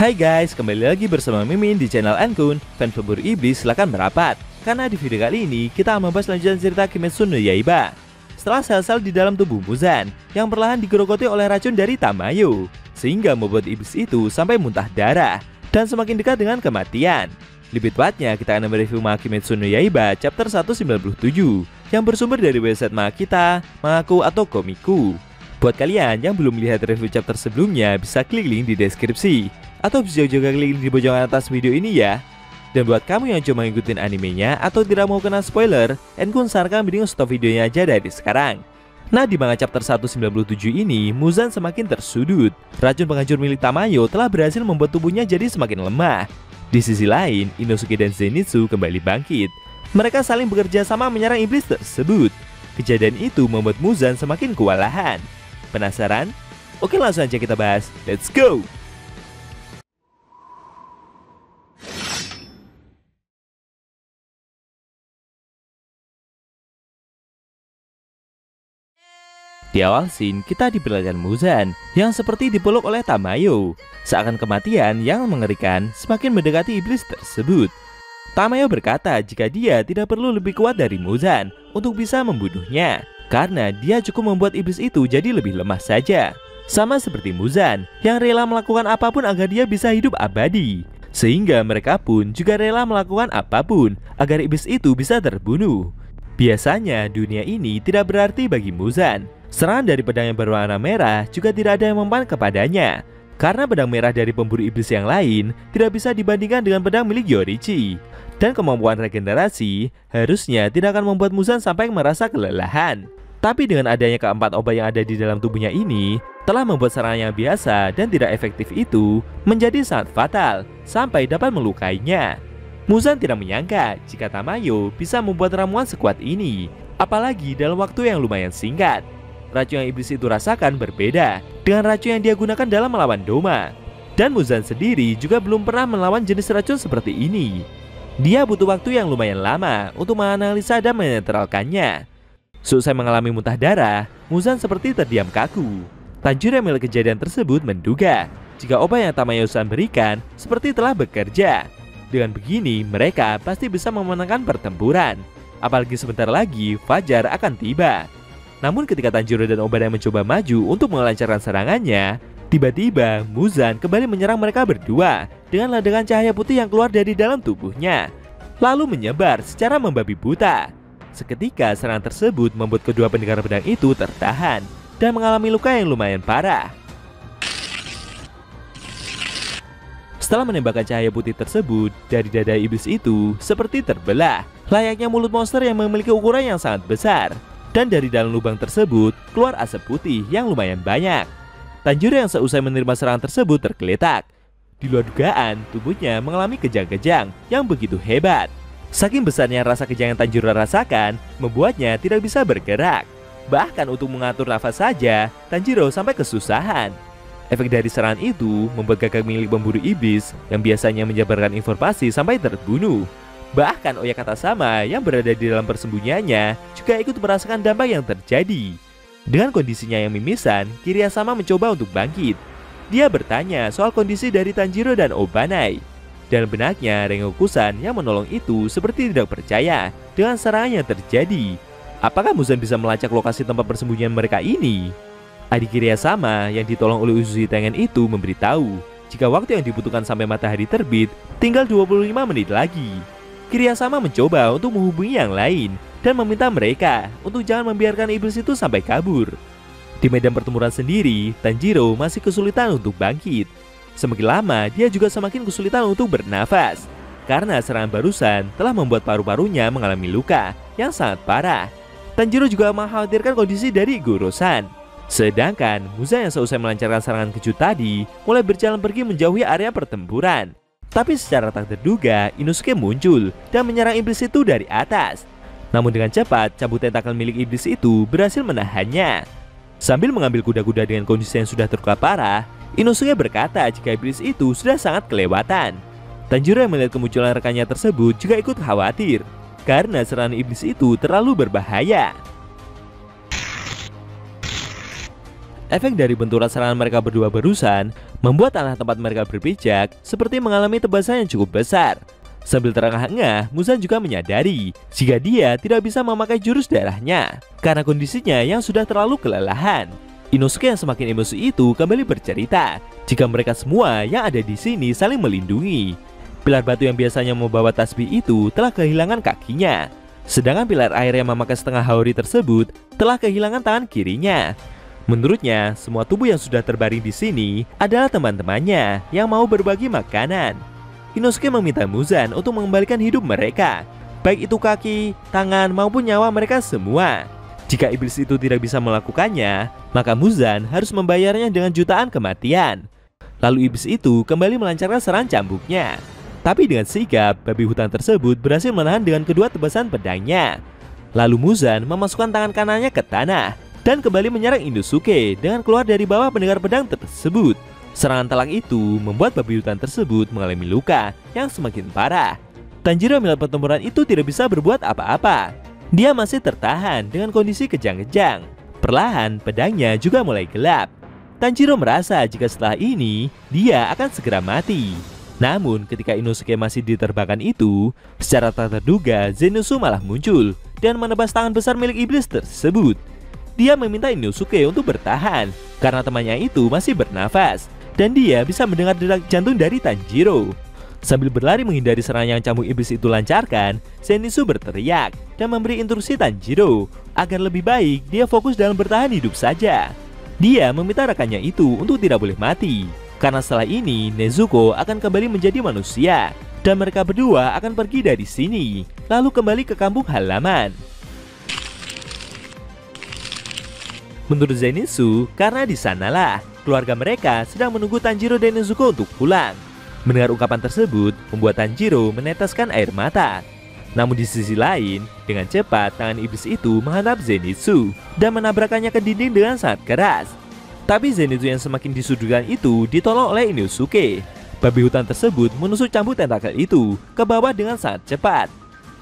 Hai guys, kembali lagi bersama Mimin di channel Ankun. Fans pemburu iblis silahkan merapat, karena di video kali ini kita akan membahas lanjutan cerita Kimetsu no Yaiba. Setelah sel-sel di dalam tubuh Muzan yang perlahan digerogoti oleh racun dari Tamayo, sehingga membuat iblis itu sampai muntah darah dan semakin dekat dengan kematian. Lebih tepatnya kita akan mereview manga Kimetsu no Yaiba chapter 197 yang bersumber dari website manga kita, Mangaku atau Komiku. Buat kalian yang belum melihat review chapter sebelumnya, bisa klik link di deskripsi atau bisa juga klik link di pojokan atas video ini ya. Dan buat kamu yang cuma ngikutin animenya atau tidak mau kena spoiler, Ankun sarankan mending stop videonya aja dari sekarang. Nah, di manga chapter 197 ini, Muzan semakin tersudut. Racun penghancur milik Tamayo telah berhasil membuat tubuhnya jadi semakin lemah. Di sisi lain, Inosuke dan Zenitsu kembali bangkit. Mereka saling bekerja sama menyerang iblis tersebut. Kejadian itu membuat Muzan semakin kewalahan. Penasaran? Oke, langsung aja kita bahas. Let's go! Di awal scene, kita diperlihatkan Muzan yang seperti dipeluk oleh Tamayo. Seakan kematian yang mengerikan semakin mendekati iblis tersebut. Tamayo berkata jika dia tidak perlu lebih kuat dari Muzan untuk bisa membunuhnya, karena dia cukup membuat iblis itu jadi lebih lemah saja. Sama seperti Muzan yang rela melakukan apapun agar dia bisa hidup abadi. Sehingga mereka pun juga rela melakukan apapun agar iblis itu bisa terbunuh. Biasanya dunia ini tidak berarti bagi Muzan. Serangan dari pedang yang berwarna merah juga tidak ada yang mempan kepadanya, karena pedang merah dari pemburu iblis yang lain tidak bisa dibandingkan dengan pedang milik Yorichi. Dan kemampuan regenerasi harusnya tidak akan membuat Muzan sampai merasa kelelahan. Tapi dengan adanya keempat obat yang ada di dalam tubuhnya ini, telah membuat serangan yang biasa dan tidak efektif itu menjadi sangat fatal, sampai dapat melukainya. Muzan tidak menyangka jika Tamayo bisa membuat ramuan sekuat ini, apalagi dalam waktu yang lumayan singkat. Racun yang iblis itu rasakan berbeda dengan racun yang dia gunakan dalam melawan Doma. Dan Muzan sendiri juga belum pernah melawan jenis racun seperti ini. Dia butuh waktu yang lumayan lama untuk menganalisa dan menetralkannya. Seusai mengalami muntah darah, Muzan seperti terdiam kaku. Tanjiro yang melihat kejadian tersebut menduga jika obat yang Tamayo-san berikan seperti telah bekerja. Dengan begini, mereka pasti bisa memenangkan pertempuran. Apalagi sebentar lagi Fajar akan tiba. Namun ketika Tanjiro dan Obada mencoba maju untuk melancarkan serangannya, tiba-tiba Muzan kembali menyerang mereka berdua dengan ledakan cahaya putih yang keluar dari dalam tubuhnya, lalu menyebar secara membabi buta. Seketika serangan tersebut membuat kedua pendekar pedang itu tertahan dan mengalami luka yang lumayan parah. Setelah menembakkan cahaya putih tersebut, dari dada iblis itu seperti terbelah, layaknya mulut monster yang memiliki ukuran yang sangat besar. Dan dari dalam lubang tersebut keluar asap putih yang lumayan banyak. Tanjiro yang seusai menerima serangan tersebut tergeletak. Di luar dugaan, tubuhnya mengalami kejang-kejang yang begitu hebat. Saking besarnya rasa kejang yang Tanjiro rasakan, membuatnya tidak bisa bergerak. Bahkan untuk mengatur nafas saja, Tanjiro sampai kesusahan. Efek dari serangan itu membuat gagak milik pemburu iblis yang biasanya menjabarkan informasi sampai terbunuh. Bahkan Oyakata sama yang berada di dalam persembunyiannya juga ikut merasakan dampak yang terjadi. Dengan kondisinya yang mimisan, Kiriya sama mencoba untuk bangkit. Dia bertanya soal kondisi dari Tanjiro dan Obanai. Dan benaknya Rengoku-san yang menolong itu seperti tidak percaya dengan serangan yang terjadi. Apakah Muzan bisa melacak lokasi tempat persembunyian mereka ini? Adik Kiriya sama yang ditolong oleh Uzui Tengen itu memberitahu jika waktu yang dibutuhkan sampai matahari terbit tinggal 25 menit lagi. Kiriya sama mencoba untuk menghubungi yang lain dan meminta mereka untuk jangan membiarkan iblis itu sampai kabur. Di medan pertempuran sendiri, Tanjiro masih kesulitan untuk bangkit. Semakin lama, dia juga semakin kesulitan untuk bernafas, karena serangan barusan telah membuat paru-parunya mengalami luka yang sangat parah. Tanjiro juga mengkhawatirkan kondisi dari Goro-san. Sedangkan Muzan yang seusai melancarkan serangan kejut tadi mulai berjalan pergi menjauhi area pertempuran. Tapi secara tak terduga, Inosuke muncul dan menyerang iblis itu dari atas. Namun dengan cepat, cabut tentakel milik iblis itu berhasil menahannya. Sambil mengambil kuda-kuda dengan kondisi yang sudah terluka parah, Inosuke berkata jika iblis itu sudah sangat kelewatan. Tanjiro yang melihat kemunculan rekannya tersebut juga ikut khawatir, karena serangan iblis itu terlalu berbahaya. Efek dari benturan serangan mereka berdua barusan membuat tanah tempat mereka berpijak seperti mengalami tebasan yang cukup besar. Sambil terengah-engah, Muzan juga menyadari jika dia tidak bisa memakai jurus darahnya karena kondisinya yang sudah terlalu kelelahan. Inosuke yang semakin emosi itu kembali bercerita jika mereka semua yang ada di sini saling melindungi. Pilar batu yang biasanya membawa tasbih itu telah kehilangan kakinya, sedangkan pilar air yang memakai setengah haori tersebut telah kehilangan tangan kirinya. Menurutnya, semua tubuh yang sudah terbaring di sini adalah teman-temannya yang mau berbagi makanan. Inosuke meminta Muzan untuk mengembalikan hidup mereka, baik itu kaki, tangan, maupun nyawa mereka semua. Jika iblis itu tidak bisa melakukannya, maka Muzan harus membayarnya dengan jutaan kematian. Lalu iblis itu kembali melancarkan serangan cambuknya. Tapi dengan sigap, babi hutan tersebut berhasil menahan dengan kedua tebasan pedangnya. Lalu Muzan memasukkan tangan kanannya ke tanah dan kembali menyerang Inosuke dengan keluar dari bawah pendengar pedang tersebut. Serangan telak itu membuat babi hutan tersebut mengalami luka yang semakin parah. Tanjiro melihat pertempuran itu tidak bisa berbuat apa-apa. Dia masih tertahan dengan kondisi kejang-kejang. Perlahan pedangnya juga mulai gelap. Tanjiro merasa jika setelah ini dia akan segera mati. Namun ketika Inosuke masih diterbangkan itu, secara tak terduga Zenitsu malah muncul dan menebas tangan besar milik iblis tersebut. Dia meminta Inosuke untuk bertahan karena temannya itu masih bernafas dan dia bisa mendengar detak jantung dari Tanjiro. Sambil berlari menghindari serangan yang cambuk iblis itu lancarkan, Zenitsu berteriak dan memberi instruksi Tanjiro agar lebih baik dia fokus dalam bertahan hidup saja. Dia meminta rekannya itu untuk tidak boleh mati karena setelah ini Nezuko akan kembali menjadi manusia dan mereka berdua akan pergi dari sini lalu kembali ke kampung halaman. Menurut Zenitsu, karena di sanalah keluarga mereka sedang menunggu Tanjiro dan Nezuko untuk pulang. Mendengar ungkapan tersebut membuat Tanjiro meneteskan air mata. Namun di sisi lain, dengan cepat tangan iblis itu menghantam Zenitsu dan menabrakannya ke dinding dengan sangat keras. Tapi Zenitsu yang semakin disudutkan itu ditolong oleh Inosuke. Babi hutan tersebut menusuk cambuk tentakel itu ke bawah dengan sangat cepat.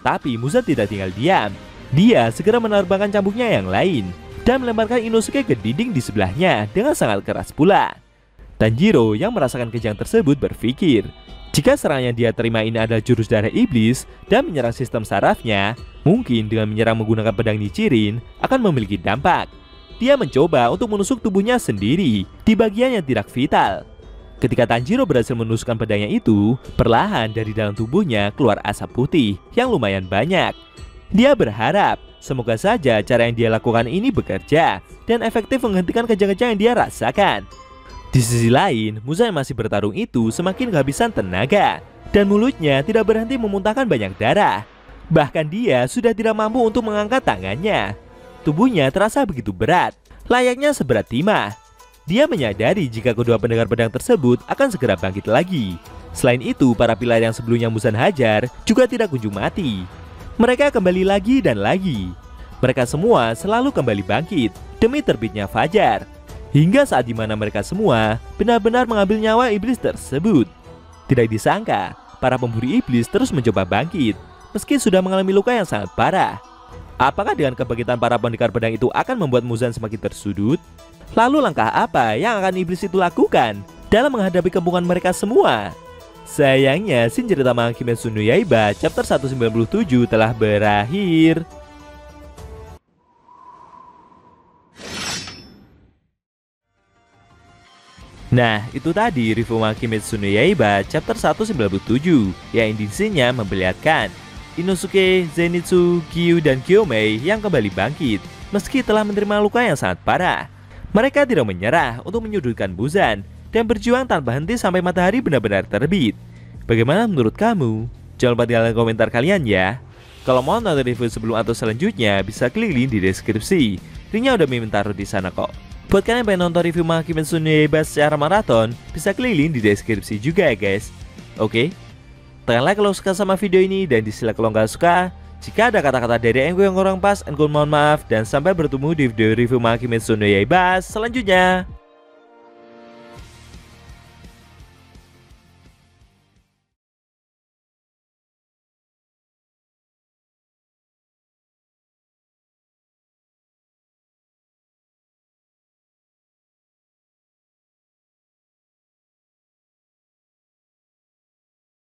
Tapi Muzan tidak tinggal diam. Dia segera menerbangkan cambuknya yang lain dan melemparkan Inosuke ke dinding di sebelahnya dengan sangat keras pula. Tanjiro yang merasakan kejang tersebut berpikir, jika serangan yang dia terima ini adalah jurus darah iblis dan menyerang sistem sarafnya, mungkin dengan menyerang menggunakan pedang Nichirin akan memiliki dampak. Dia mencoba untuk menusuk tubuhnya sendiri di bagian yang tidak vital. Ketika Tanjiro berhasil menusukkan pedangnya itu, perlahan dari dalam tubuhnya keluar asap putih yang lumayan banyak. Dia berharap semoga saja cara yang dia lakukan ini bekerja dan efektif menghentikan kejang-kejang yang dia rasakan. Di sisi lain, Muzan yang masih bertarung itu semakin kehabisan tenaga dan mulutnya tidak berhenti memuntahkan banyak darah. Bahkan dia sudah tidak mampu untuk mengangkat tangannya. Tubuhnya terasa begitu berat, layaknya seberat timah. Dia menyadari jika kedua pendengar pedang tersebut akan segera bangkit lagi. Selain itu, para pilar yang sebelumnya Muzan hajar juga tidak kunjung mati. Mereka kembali lagi dan lagi. Mereka semua selalu kembali bangkit demi terbitnya fajar. Hingga saat dimana mereka semua benar-benar mengambil nyawa iblis tersebut. Tidak disangka, para pemburu iblis terus mencoba bangkit meski sudah mengalami luka yang sangat parah. Apakah dengan kebangkitan para pendekar pedang itu akan membuat Muzan semakin tersudut? Lalu langkah apa yang akan iblis itu lakukan dalam menghadapi kemungkinan mereka semua? Sayangnya, scene cerita manga Kimetsu no Yaiba chapter 197 telah berakhir. Nah, itu tadi review manga Kimetsu no Yaiba chapter 197 yang intinya memperlihatkan Inosuke, Zenitsu, Giyu, dan Gyomei yang kembali bangkit meski telah menerima luka yang sangat parah. Mereka tidak menyerah untuk menyudutkan Muzan dan berjuang tanpa henti sampai matahari benar-benar terbit. Bagaimana menurut kamu? Jangan lupa tinggalkan komentar kalian ya. Kalau mau nonton review sebelum atau selanjutnya, bisa klik link di deskripsi. Linknya udah Mimin taruh di sana kok. Buat kalian yang pengen nonton review manga Kimetsu no Yaiba secara maraton, bisa klik link di deskripsi juga ya guys. Oke? Tekan like kalau suka sama video ini dan dislike kalau nggak suka. Jika ada kata-kata dari Engko yang kurang pas, Engko mohon maaf dan sampai bertemu di video review manga Kimetsu no Yaiba selanjutnya.